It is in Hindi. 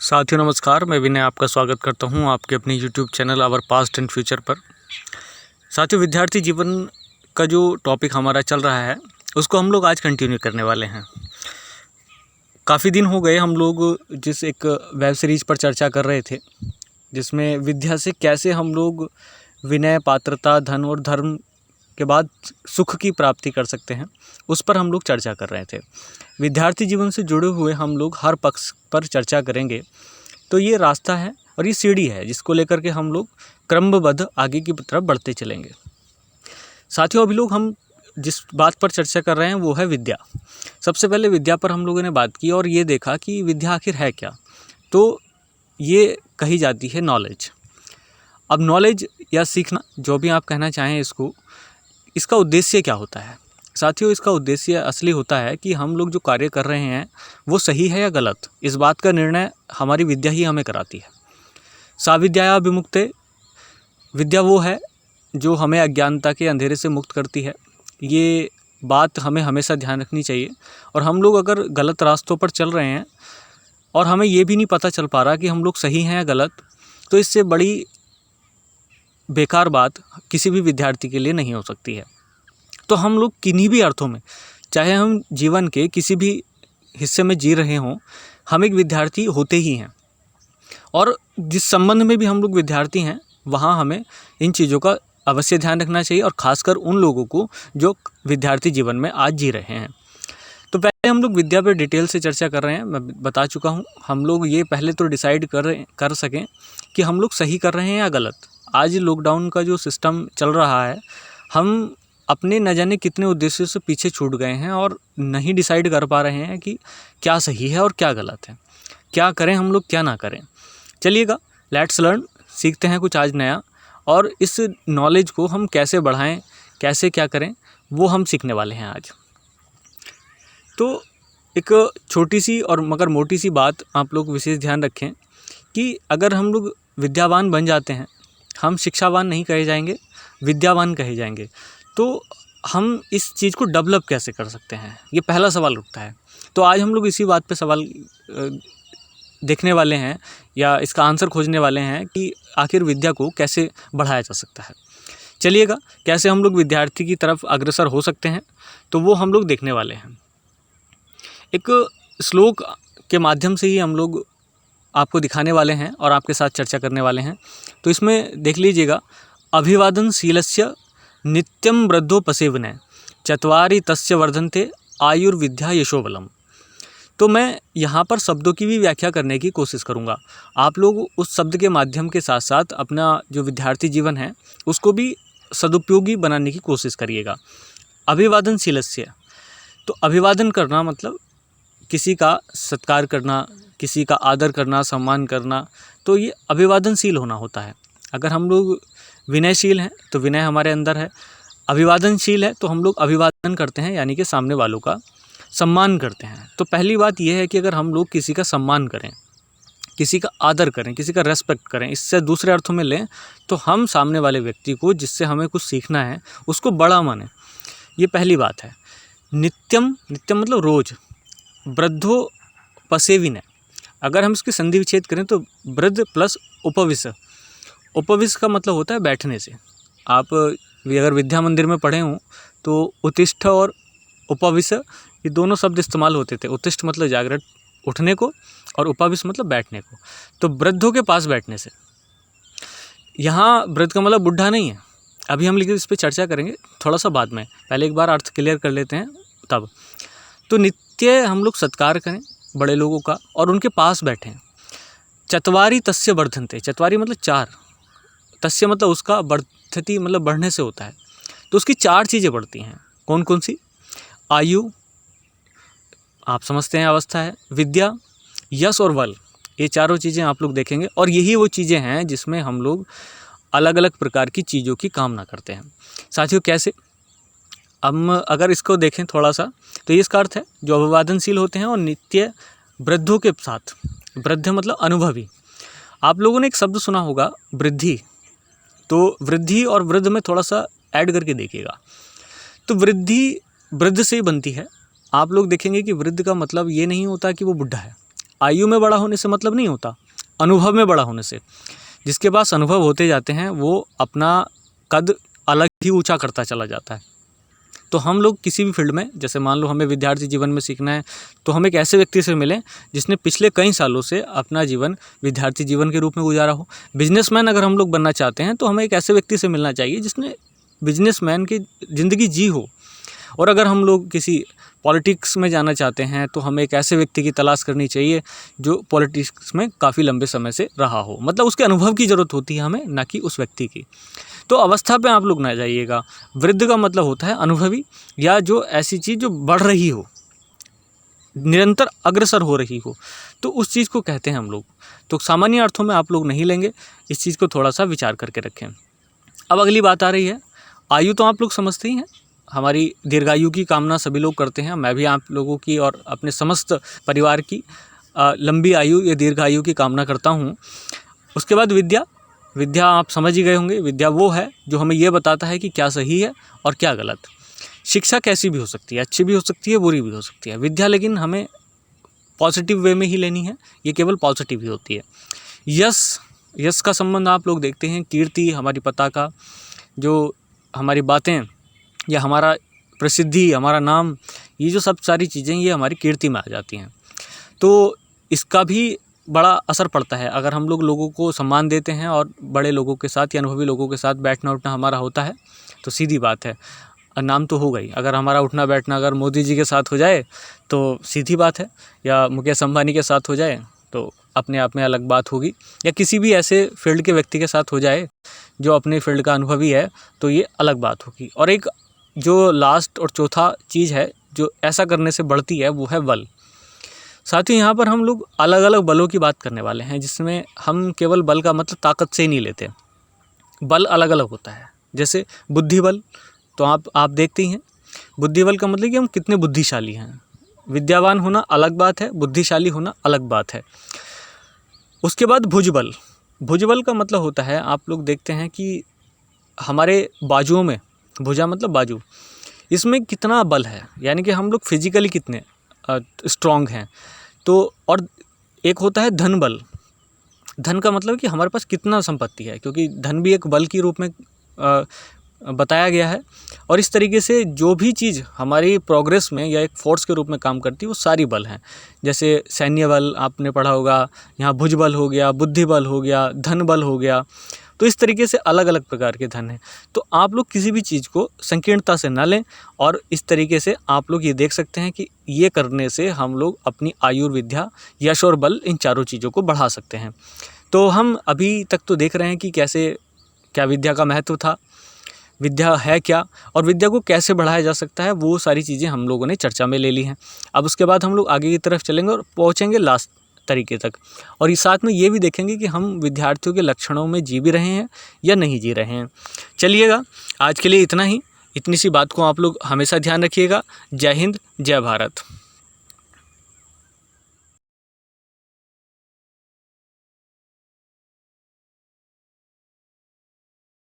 साथियों नमस्कार, मैं विनय आपका स्वागत करता हूं आपके अपने YouTube channel our past and future पर। साथियों, विद्यार्थी जीवन का जो टॉपिक हमारा चल रहा है उसको हम लोग आज कंटिन्यू करने वाले हैं। काफ़ी दिन हो गए हम लोग जिस एक वेब सीरीज़ पर चर्चा कर रहे थे, जिसमें विद्या से कैसे हम लोग विनय, पात्रता, धन और धर्म के बाद सुख की प्राप्ति कर सकते हैं, उस पर हम लोग चर्चा कर रहे थे। विद्यार्थी जीवन से जुड़े हुए हम लोग हर पक्ष पर चर्चा करेंगे। तो ये रास्ता है और ये सीढ़ी है जिसको लेकर के हम लोग क्रमबद्ध आगे की तरफ बढ़ते चलेंगे। साथियों, अभी लोग हम जिस बात पर चर्चा कर रहे हैं वो है विद्या। सबसे पहले विद्या पर हम लोगों ने बात की और ये देखा कि विद्या आखिर है क्या। तो ये कही जाती है नॉलेज। अब नॉलेज या सीखना, जो भी आप कहना चाहें इसका उद्देश्य क्या होता है? साथियों, इसका उद्देश्य असली होता है कि हम लोग जो कार्य कर रहे हैं वो सही है या गलत। इस बात का निर्णय हमारी विद्या ही हमें कराती है। सा विद्याया विमुक्ते, विद्या वो है जो हमें अज्ञानता के अंधेरे से मुक्त करती है। ये बात हमें हमेशा ध्यान रखनी चाहिए। और हम लोग अगर गलत रास्तों पर चल रहे हैं और हमें ये भी नहीं पता चल पा रहा कि हम लोग सही हैं या गलत, तो इससे बड़ी बेकार बात किसी भी विद्यार्थी के लिए नहीं हो सकती है। तो हम लोग किन्हीं भी अर्थों में, चाहे हम जीवन के किसी भी हिस्से में जी रहे हों, हम एक विद्यार्थी होते ही हैं। और जिस संबंध में भी हम लोग विद्यार्थी हैं, वहाँ हमें इन चीज़ों का अवश्य ध्यान रखना चाहिए, और ख़ासकर उन लोगों को जो विद्यार्थी जीवन में आज जी रहे हैं। तो पहले हम लोग विद्या पर डिटेल से चर्चा कर रहे हैं। मैं बता चुका हूँ, हम लोग ये पहले तो डिसाइड कर सकें कि हम लोग सही कर रहे हैं या गलत। आज लॉकडाउन का जो सिस्टम चल रहा है, हम अपने न जाने कितने उद्देश्यों से पीछे छूट गए हैं और नहीं डिसाइड कर पा रहे हैं कि क्या सही है और क्या गलत है, क्या करें हम लोग, क्या ना करें। चलिएगा, लेट्स लर्न, सीखते हैं कुछ आज नया, और इस नॉलेज को हम कैसे बढ़ाएं, कैसे क्या करें, वो हम सीखने वाले हैं आज। तो एक छोटी सी और मगर मोटी सी बात आप लोग विशेष ध्यान रखें कि अगर हम लोग विद्यावान बन जाते हैं, हम शिक्षावान नहीं कहे जाएंगे, विद्यावान कहे जाएंगे। तो हम इस चीज़ को डेवलप कैसे कर सकते हैं, ये पहला सवाल उठता है। तो आज हम लोग इसी बात पे सवाल देखने वाले हैं, या इसका आंसर खोजने वाले हैं कि आखिर विद्या को कैसे बढ़ाया जा सकता है। चलिएगा, कैसे हम लोग विद्यार्थी की तरफ अग्रसर हो सकते हैं, तो वो हम लोग देखने वाले हैं। एक श्लोक के माध्यम से ही हम लोग आपको दिखाने वाले हैं और आपके साथ चर्चा करने वाले हैं। तो इसमें देख लीजिएगा, अभिवादनशीलस्य नित्यं वृद्धोपसेवने चत्वारि तस्य वर्धन्ते आयुर्विद्या यशोबलम। तो मैं यहाँ पर शब्दों की भी व्याख्या करने की कोशिश करूँगा। आप लोग उस शब्द के माध्यम के साथ साथ अपना जो विद्यार्थी जीवन है उसको भी सदुपयोगी बनाने की कोशिश करिएगा। अभिवादनशीलस्य, तो अभिवादन करना मतलब किसी का सत्कार करना, किसी का आदर करना, सम्मान करना, तो ये अभिवादनशील होना होता है। अगर हम लोग विनयशील हैं तो विनय हमारे अंदर है, अभिवादनशील है तो हम लोग अभिवादन करते हैं, यानी कि सामने वालों का सम्मान करते हैं। तो पहली बात यह है कि अगर हम लोग किसी का सम्मान करें, किसी का आदर करें, किसी का रेस्पेक्ट करें, इससे दूसरे अर्थों में लें तो हम सामने वाले व्यक्ति को, जिससे हमें कुछ सीखना है, उसको बड़ा माने। ये पहली बात है। नित्यम, नित्यम मतलब रोज़। वृद्धोपसेविने, अगर हम इसकी संधि विच्छेद करें तो वृद्ध प्लस उपविश, उपविश का मतलब होता है बैठने से। आप अगर विद्या मंदिर में पढ़े हों तो उत्तिष्ठ और उपविश, ये दोनों शब्द इस्तेमाल होते थे। उत्तिष्ठ मतलब जागृत उठने को, और उपविश मतलब बैठने को। तो वृद्धों के पास बैठने से। यहाँ वृद्ध का मतलब बुढ़ा नहीं है, अभी हम लेकिन इस पर चर्चा करेंगे थोड़ा सा बाद में, पहले एक बार अर्थ क्लियर कर लेते हैं तब। तो नित्य हम लोग सत्कार करें बड़े लोगों का और उनके पास बैठें। चत्वारि तस्य वर्धन्ते, चत्वारि मतलब चार, तस्य मतलब उसका, वर्धति मतलब बढ़ने से होता है। तो उसकी चार चीज़ें बढ़ती हैं। कौन कौन सी? आयु, आप समझते हैं अवस्था है, विद्या, यश और बल, ये चारों चीज़ें आप लोग देखेंगे। और यही वो चीज़ें हैं जिसमें हम लोग अलग अलग प्रकार की चीज़ों की कामना करते हैं। साथियों, कैसे? हम अगर इसको देखें थोड़ा सा, तो ये इसका अर्थ है जो अभिवादनशील होते हैं और नित्य वृद्धों के साथ। वृद्ध मतलब अनुभवी। आप लोगों ने एक शब्द सुना होगा वृद्धि, तो वृद्धि और वृद्ध में थोड़ा सा ऐड करके देखिएगा। तो वृद्धि वृद्ध से ही बनती है। आप लोग देखेंगे कि वृद्ध का मतलब ये नहीं होता कि वो बुढ़ा है। आयु में बड़ा होने से मतलब नहीं होता, अनुभव में बड़ा होने से। जिसके पास अनुभव होते जाते हैं वो अपना कद अलग ही ऊंचा करता चला जाता है। तो हम लोग किसी भी फील्ड में, जैसे मान लो हमें विद्यार्थी जीवन में सीखना है, तो हम एक ऐसे व्यक्ति से मिलें जिसने पिछले कई सालों से अपना जीवन विद्यार्थी जीवन के रूप में गुजारा हो। बिजनेसमैन अगर हम लोग बनना चाहते हैं तो हमें एक ऐसे व्यक्ति से मिलना चाहिए जिसने बिजनेसमैन की ज़िंदगी जी हो। और अगर हम लोग किसी पॉलिटिक्स में जाना चाहते हैं तो हमें एक ऐसे व्यक्ति की तलाश करनी चाहिए जो पॉलिटिक्स में काफ़ी लंबे समय से रहा हो। मतलब उसके अनुभव की ज़रूरत होती है हमें, ना कि उस व्यक्ति की। तो अवस्था पे आप लोग ना जाइएगा। वृद्ध का मतलब होता है अनुभवी, या जो ऐसी चीज़ जो बढ़ रही हो, निरंतर अग्रसर हो रही हो, तो उस चीज़ को कहते हैं हम लोग। तो सामान्य अर्थों में आप लोग नहीं लेंगे, इस चीज़ को थोड़ा सा विचार करके रखें। अब अगली बात आ रही है, आयु तो आप लोग समझते ही हैं, हमारी दीर्घायु की कामना सभी लोग करते हैं। मैं भी आप लोगों की और अपने समस्त परिवार की लंबी आयु या दीर्घायु की कामना करता हूँ। उसके बाद विद्या आप समझ ही गए होंगे। विद्या वो है जो हमें ये बताता है कि क्या सही है और क्या गलत। शिक्षा कैसी भी हो सकती है, अच्छी भी हो सकती है, बुरी भी हो सकती है। विद्या लेकिन हमें पॉजिटिव वे में ही लेनी है, ये केवल पॉजिटिव ही होती है। यश का संबंध आप लोग देखते हैं, कीर्ति, हमारी पताका, जो हमारी बातें या हमारा प्रसिद्धि, हमारा नाम, ये जो सब सारी चीज़ें ये हमारी कीर्ति में आ जाती हैं। तो इसका भी बड़ा असर पड़ता है। अगर हम लोग लोगों को सम्मान देते हैं और बड़े लोगों के साथ या अनुभवी लोगों के साथ बैठना उठना हमारा होता है, तो सीधी बात है नाम तो होगा ही। अगर हमारा उठना बैठना अगर मोदी जी के साथ हो जाए तो सीधी बात है, या मुकेश अंबानी के साथ हो जाए तो अपने आप में अलग बात होगी, या किसी भी ऐसे फील्ड के व्यक्ति के साथ हो जाए जो अपने फील्ड का अनुभवी है, तो ये अलग बात होगी। और एक जो लास्ट और चौथा चीज़ है जो ऐसा करने से बढ़ती है, वो है बल। साथ ही यहाँ पर हम लोग अलग अलग बलों की बात करने वाले हैं, जिसमें हम केवल बल का मतलब ताकत से ही नहीं लेते। बल अलग अलग होता है। जैसे बुद्धि बल, तो आप देखते ही हैं, बुद्धि बल का मतलब कि हम कितने बुद्धिशाली हैं। विद्यावान होना अलग बात है, बुद्धिशाली होना अलग बात है। उसके बाद भुजबल। भुजबल का मतलब होता है, आप लोग देखते हैं कि हमारे बाजुओं में, भुजा मतलब बाजू, इसमें कितना बल है, यानी कि हम लोग फिजिकली कितने स्ट्रॉन्ग हैं। तो और एक होता है धन बल। धन का मतलब कि हमारे पास कितना संपत्ति है, क्योंकि धन भी एक बल के रूप में बताया गया है। और इस तरीके से जो भी चीज़ हमारी प्रोग्रेस में या एक फोर्स के रूप में काम करती है वो सारी बल हैं। जैसे सैन्य बल आपने पढ़ा होगा, यहाँ भुजबल हो गया, बुद्धि बल हो गया, धन बल हो गया। तो इस तरीके से अलग अलग प्रकार के धन हैं। तो आप लोग किसी भी चीज़ को संकीर्णता से न लें, और इस तरीके से आप लोग ये देख सकते हैं कि ये करने से हम लोग अपनी आयुर्विद्या, यश और बल, इन चारों चीज़ों को बढ़ा सकते हैं। तो हम अभी तक तो देख रहे हैं कि कैसे क्या विद्या का महत्व था, विद्या है क्या, और विद्या को कैसे बढ़ाया जा सकता है, वो सारी चीज़ें हम लोगों ने चर्चा में ले ली हैं। अब उसके बाद हम लोग आगे की तरफ चलेंगे और पहुँचेंगे लास्ट तरीके तक, और इस साथ में ये भी देखेंगे कि हम विद्यार्थियों के लक्षणों में जी भी रहे हैं या नहीं जी रहे हैं। चलिएगा, आज के लिए इतना ही। इतनी सी बात को आप लोग हमेशा ध्यान रखिएगा। जय हिंद, जय भारत।